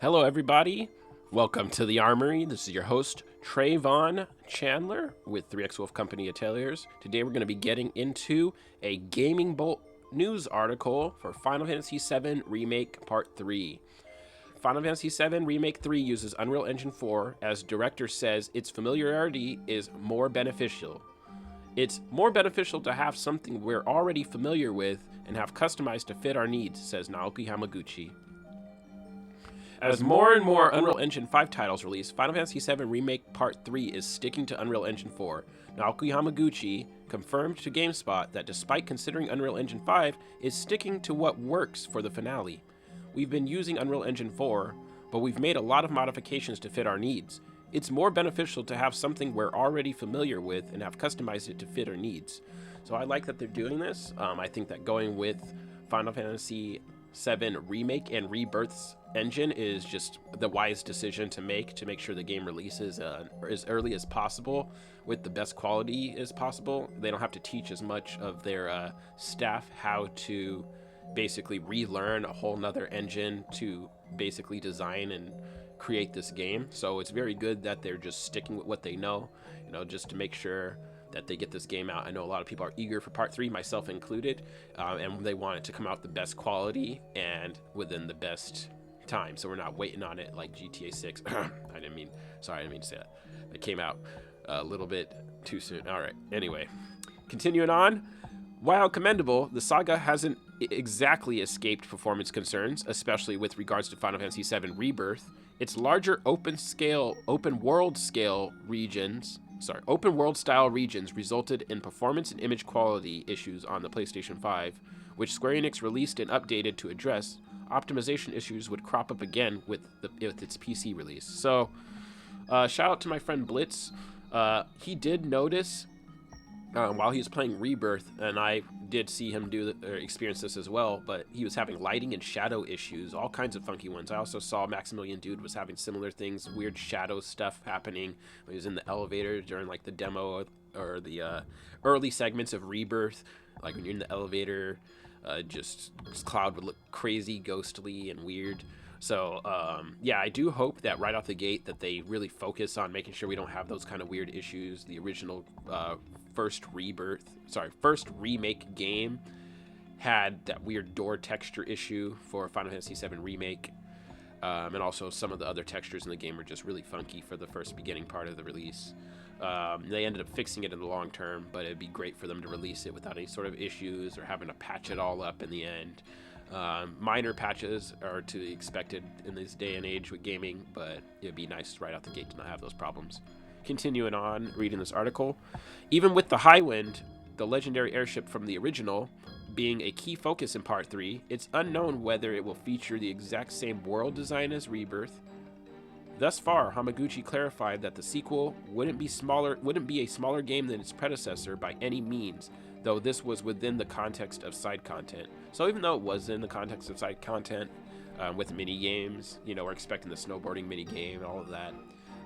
Hello, everybody. Welcome to the Armory. This is your host, Trayvon Chandler with 3X Wolf Company Ateliers. Today, we're going to be getting into a GamingBolt news article for Final Fantasy VII Remake Part 3. Final Fantasy VII Remake 3 uses Unreal Engine 4, as director says its familiarity is more beneficial. It's more beneficial to have something we're already familiar with and have customized to fit our needs, says Naoki Hamaguchi. As more and more Unreal Engine 5 titles release, Final Fantasy VII Remake Part 3 is sticking to Unreal Engine 4. Naoki Hamaguchi confirmed to GameSpot that despite considering Unreal Engine 5, is sticking to what works for the finale. We've been using Unreal Engine 4, but we've made a lot of modifications to fit our needs. It's more beneficial to have something we're already familiar with and have customized it to fit our needs. So I like that they're doing this. I think that going with Final Fantasy VII Remake and Rebirth's engine is just the wise decision to make sure the game releases as early as possible with the best quality as possible. They don't have to teach as much of their staff how to basically relearn a whole nother engine to basically design and create this game. So it's very good that they're just sticking with what they know, just to make sure that they get this game out. I know a lot of people are eager for Part 3, myself included, and they want it to come out the best quality and within the best time. So we're not waiting on it like GTA 6. I didn't mean to say that. It came out a little bit too soon. All right. Anyway, continuing on. While commendable, the saga hasn't exactly escaped performance concerns, especially with regards to Final Fantasy VII Rebirth. Its larger open world style regions resulted in performance and image quality issues on the PlayStation 5, which Square Enix released and updated to address. Optimization issues would crop up again with its PC release. So, shout out to my friend Blitz. He did notice while he was playing Rebirth, and I did see him experience this as well, but he was having lighting and shadow issues, all kinds of funky ones. I also saw Maximilian Dude was having similar things, weird shadow stuff happening when he was in the elevator during like the demo or the early segments of Rebirth. Like when you're in the elevator, just Cloud would look crazy, ghostly, and weird. So, yeah, I do hope that right off the gate that they really focus on making sure we don't have those kind of weird issues. The original first remake game had that weird door texture issue for Final Fantasy VII Remake. And also some of the other textures in the game were just really funky for the first beginning part of the release. They ended up fixing it in the long term, but it'd be great for them to release it without any sort of issues or having to patch it all up in the end. Minor patches are to be expected in this day and age with gaming, but it'd be nice right out the gate to not have those problems. Continuing on, reading this article. Even with the Highwind, the legendary airship from the original, being a key focus in Part 3, it's unknown whether it will feature the exact same world design as Rebirth. Thus far, Hamaguchi clarified that the sequel wouldn't be a smaller game than its predecessor by any means, though this was within the context of side content. So even though it was in the context of side content, with mini games, we're expecting the snowboarding mini game and all of that.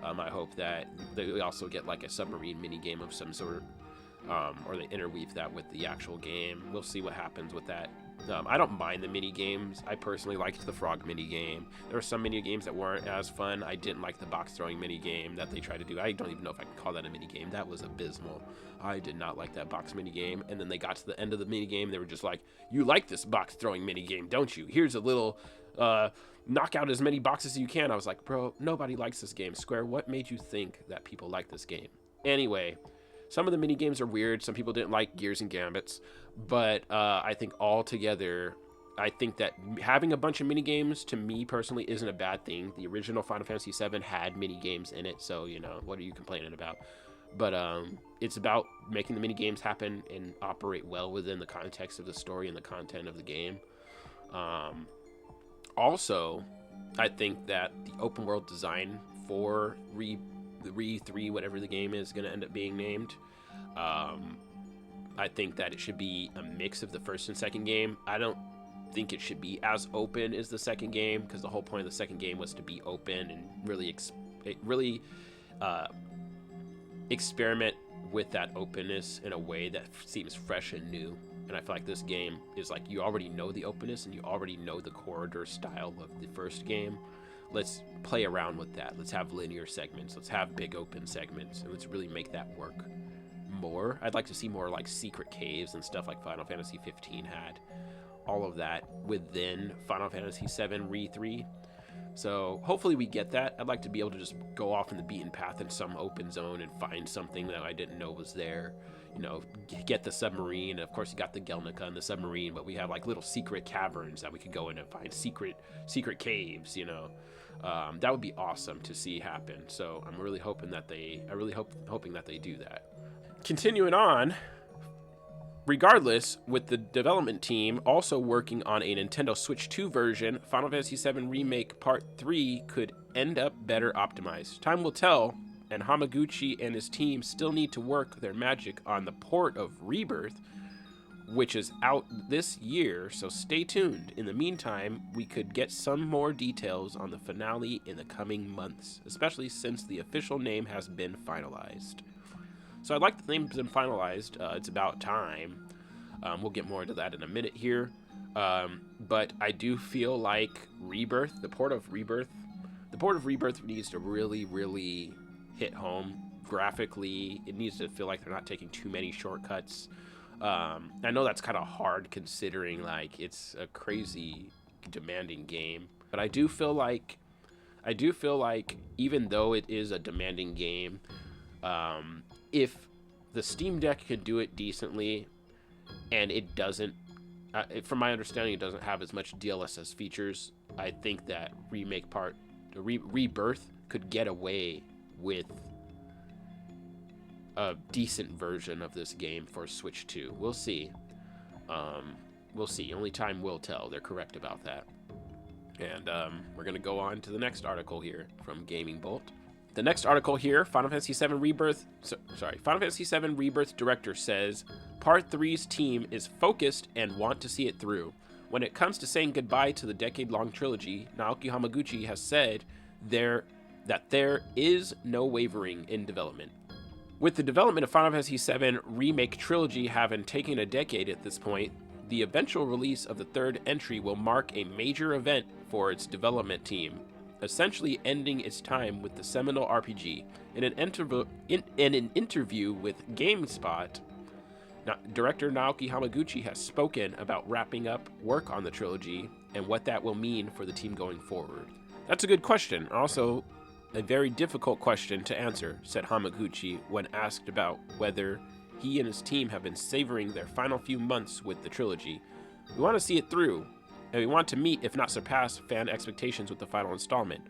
I hope that they also get like a submarine mini game of some sort, or they interweave that with the actual game. We'll see what happens with that. I don't mind the mini games. I personally liked the frog mini game. There were some mini games that weren't as fun. I didn't like the box throwing mini game that they tried to do. I don't even know if I can call that a mini game. That was abysmal. I did not like that box mini game. And then they got to the end of the mini game. They were just like, "You like this box throwing mini game, don't you? Here's a little knock out as many boxes as you can." I was like, bro, nobody likes this game. Square, what made you think that people like this game? Anyway, some of the mini games are weird. Some people didn't like Gears and Gambits, but I think altogether, I think that having a bunch of mini games to me personally isn't a bad thing. The original Final Fantasy VII had mini games in it, so what are you complaining about? But it's about making the mini games happen and operate well within the context of the story and the content of the game. Also, I think that the open world design for Re 3, whatever the game is going to end up being named, I think that it should be a mix of the first and second game. I don't think it should be as open as the second game, because the whole point of the second game was to be open and really experiment with that openness in a way that seems fresh and new. And I feel like this game is like, you already know the openness and you already know the corridor style of the first game. Let's play around with that. Let's have linear segments. Let's have big open segments, and let's really make that work more. I'd like to see more like secret caves and stuff like Final Fantasy 15 had. All of that within Final Fantasy 7 Re 3. So hopefully we get that. I'd like to be able to just go off in the beaten path in some open zone and find something that I didn't know was there. You know, get the submarine. Of course, you got the Gelnica and the submarine, but we have like little secret caverns that we could go in and find secret caves. You know, that would be awesome to see happen. So I'm really hoping that hoping that they do that. Continuing on. Regardless, with the development team also working on a Nintendo Switch 2 version, Final Fantasy VII Remake Part 3 could end up better optimized. Time will tell, and Hamaguchi and his team still need to work their magic on the port of Rebirth, which is out this year, so stay tuned. In the meantime, we could get some more details on the finale in the coming months, especially since the official name has been finalized. So I like the name's been finalized. It's about time. We'll get more into that in a minute here. But I do feel like Rebirth, the port of Rebirth needs to really, really hit home graphically. It needs to feel like they're not taking too many shortcuts. I know that's kind of hard considering like it's a crazy demanding game, but I do feel like even though it is a demanding game, if the Steam Deck could do it decently, and it doesn't, from my understanding, it doesn't have as much DLSS features, I think that Rebirth could get away with a decent version of this game for Switch 2. We'll see. We'll see. Only time will tell. They're correct about that. And we're going to go on to the next article here from GamingBolt. The next article here, Final Fantasy VII Rebirth director says, Part 3's team is focused and want to see it through. When it comes to saying goodbye to the decade-long trilogy, Naoki Hamaguchi has said that there is no wavering in development. With the development of Final Fantasy VII Remake trilogy having taken a decade at this point, the eventual release of the third entry will mark a major event for its development team, essentially ending its time with the seminal RPG. In an interview with GameSpot, director Naoki Hamaguchi has spoken about wrapping up work on the trilogy and what that will mean for the team going forward. That's a good question. Also, a very difficult question to answer, said Hamaguchi when asked about whether he and his team have been savoring their final few months with the trilogy. We want to see it through, and we want to meet, if not surpass, fan expectations with the final installment.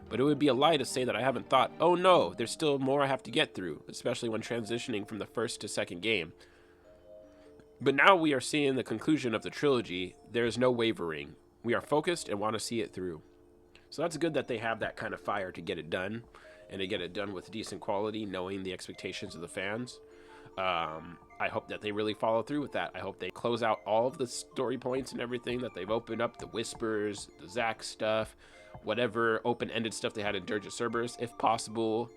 But it would be a lie to say that I haven't thought, oh no, there's still more I have to get through, especially when transitioning from the first to second game. But now we are seeing the conclusion of the trilogy. There is no wavering. We are focused and want to see it through. So that's good that they have that kind of fire to get it done, and to get it done with decent quality, knowing the expectations of the fans. I hope that they really follow through with that. I hope they close out all of the story points and everything that they've opened up, the Whispers, the Zack stuff, whatever open-ended stuff they had in Dirge of Cerberus, if possible,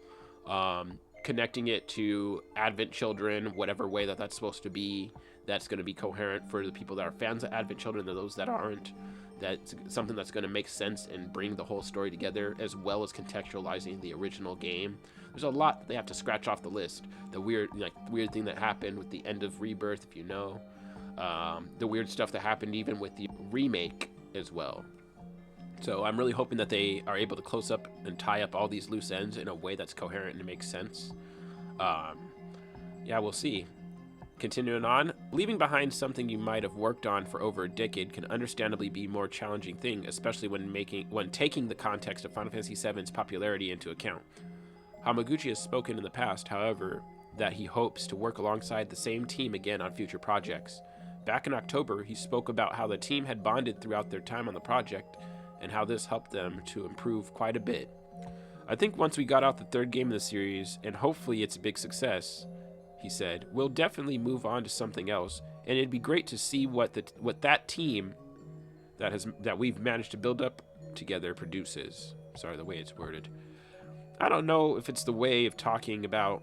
connecting it to Advent Children, whatever way that that's supposed to be, that's going to be coherent for the people that are fans of Advent Children and those that aren't. That's something that's going to make sense and bring the whole story together, as well as contextualizing the original game. There's a lot that they have to scratch off the list. The weird thing that happened with the end of Rebirth, if you know. The weird stuff that happened even with the remake as well. So I'm really hoping that they are able to close up and tie up all these loose ends in a way that's coherent and makes sense. Yeah, we'll see. Continuing on, leaving behind something you might have worked on for over a decade can understandably be a more challenging thing, especially when taking the context of Final Fantasy VII's popularity into account. Hamaguchi has spoken in the past, however, that he hopes to work alongside the same team again on future projects. Back in October, he spoke about how the team had bonded throughout their time on the project and how this helped them to improve quite a bit. I think once we got out the third game of the series, and hopefully it's a big success, he said, we'll definitely move on to something else, and it'd be great to see what that team that we've managed to build up together produces. Sorry, the way it's worded. I don't know if it's the way of talking about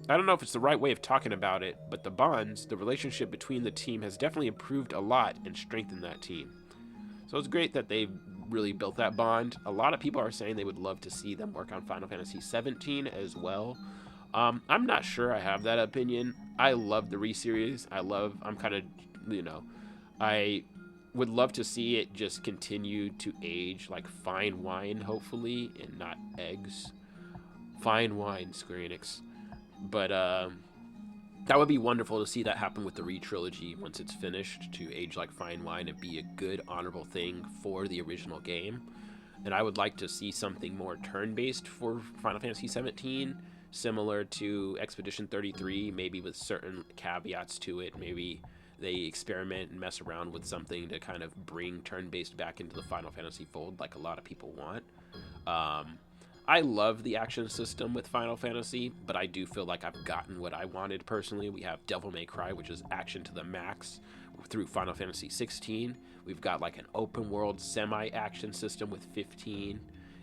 I don't know if it's the right way of talking about it, but the bonds, the relationship between the team has definitely improved a lot and strengthened that team. So it's great that they've really built that bond. A lot of people are saying they would love to see them work on Final Fantasy 17 as well. I'm not sure I have that opinion. I love the re-series. I would love to see it just continue to age like fine wine, hopefully, and not eggs. Fine wine, Square Enix. But that would be wonderful to see that happen with the re-trilogy once it's finished, to age like fine wine and be a good, honorable thing for the original game. And I would like to see something more turn-based for Final Fantasy 17, similar to Expedition 33, maybe with certain caveats to it. Maybe they experiment and mess around with something to kind of bring turn-based back into the Final Fantasy fold like a lot of people want. I love the action system with Final Fantasy, but I do feel like I've gotten what I wanted personally. We have Devil May Cry, which is action to the max through Final Fantasy 16. We've got like an open world semi-action system with 15,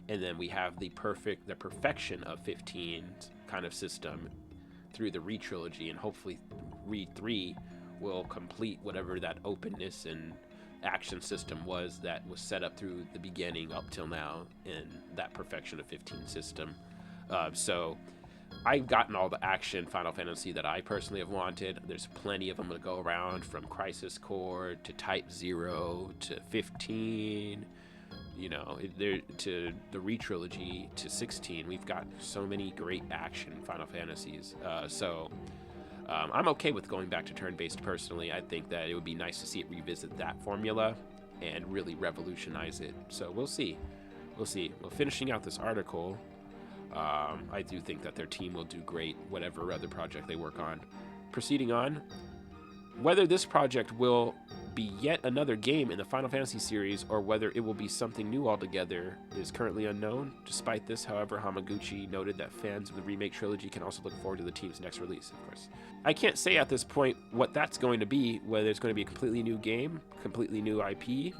and then we have the perfection of 15 kind of system through the re-trilogy, and hopefully Re-3 will complete whatever that openness and action system was that was set up through the beginning up till now in that perfection of 15 system. So I've gotten all the action Final Fantasy that I personally have wanted. There's plenty of them to go around, from Crisis Core to Type 0 to 15, to the re-trilogy to 16. We've got so many great action Final Fantasies. I'm okay with going back to turn-based personally. I think that it would be nice to see it revisit that formula and really revolutionize it. So we'll see. Well, finishing out this article, I do think that their team will do great, whatever other project they work on. Proceeding on, whether this project will be yet another game in the Final Fantasy series or whether it will be something new altogether is currently unknown. Despite this, however, Hamaguchi noted that fans of the Remake trilogy can also look forward to the team's next release, of course. I can't say at this point what that's going to be, whether it's going to be a completely new game, completely new IP,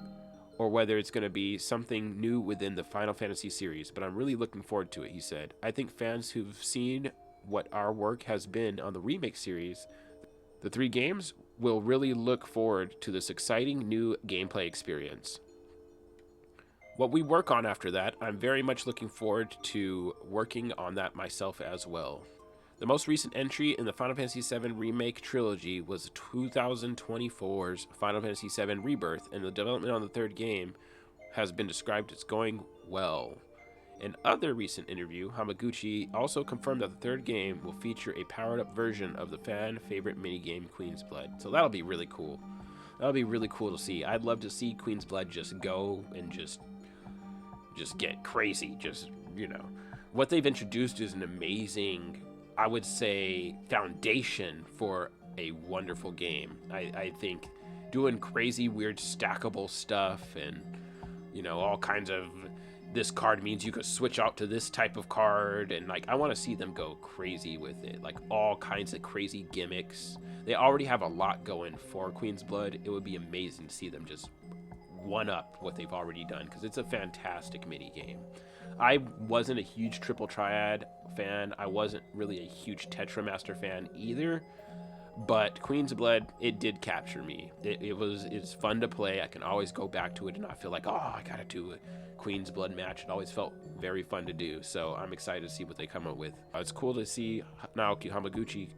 or whether it's going to be something new within the Final Fantasy series, but I'm really looking forward to it, he said. I think fans who've seen what our work has been on the Remake series, the 3 games, will really look forward to this exciting new gameplay experience. What we work on after that, I'm very much looking forward to working on that myself as well. The most recent entry in the Final Fantasy VII Remake trilogy was 2024's Final Fantasy VII Rebirth, and the development on the 3rd game has been described as going well. In other recent interview, Hamaguchi also confirmed that the 3rd game will feature a powered-up version of the fan-favorite minigame Queen's Blood. So that'll be really cool. That'll be really cool to see. I'd love to see Queen's Blood just go and just get crazy. What they've introduced is an amazing, I would say, foundation for a wonderful game. I think doing crazy, weird, stackable stuff and, all kinds of, this card means you could switch out to this type of card, and I want to see them go crazy with it, all kinds of crazy gimmicks. They already have a lot going for Queen's Blood. It would be amazing to see them just one up what they've already done, because it's a fantastic mini game. I wasn't a huge Triple Triad fan. I wasn't really a huge Tetramaster fan either, but Queen's Blood, it did capture me. It's fun to play. I can always go back to it and not feel like, I gotta do a Queen's Blood match. It always felt very fun to do, so I'm excited to see what they come up with. It's cool to see Naoki Hamaguchi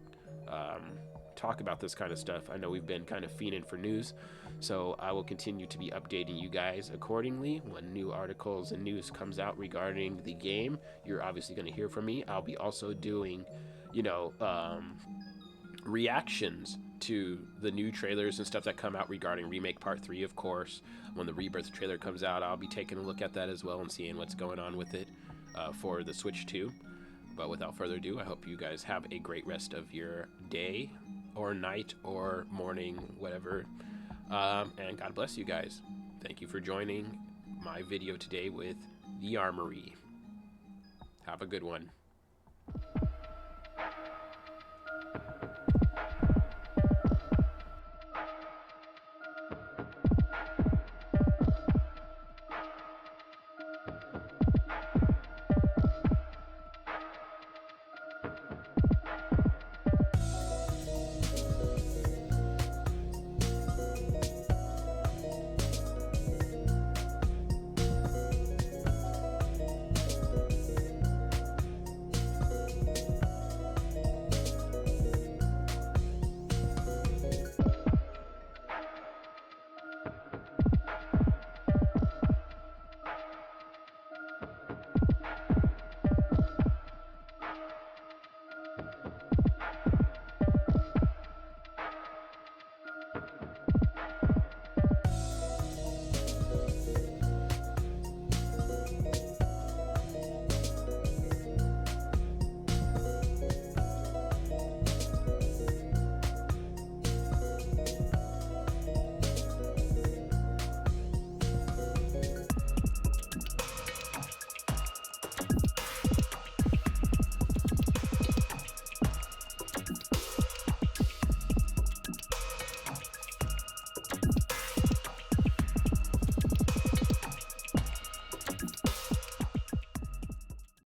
talk about this kind of stuff. I know we've been kind of fiending for news, so I will continue to be updating you guys accordingly. When new articles and news comes out regarding the game, you're obviously going to hear from me. I'll be also doing, reactions to the new trailers and stuff that come out regarding Remake Part 3, of course. When the Rebirth trailer comes out, I'll be taking a look at that as well and seeing what's going on with it for the Switch 2. But without further ado, I hope you guys have a great rest of your day or night or morning, whatever. And God bless you guys. Thank you for joining my video today with the Armory. Have a good one.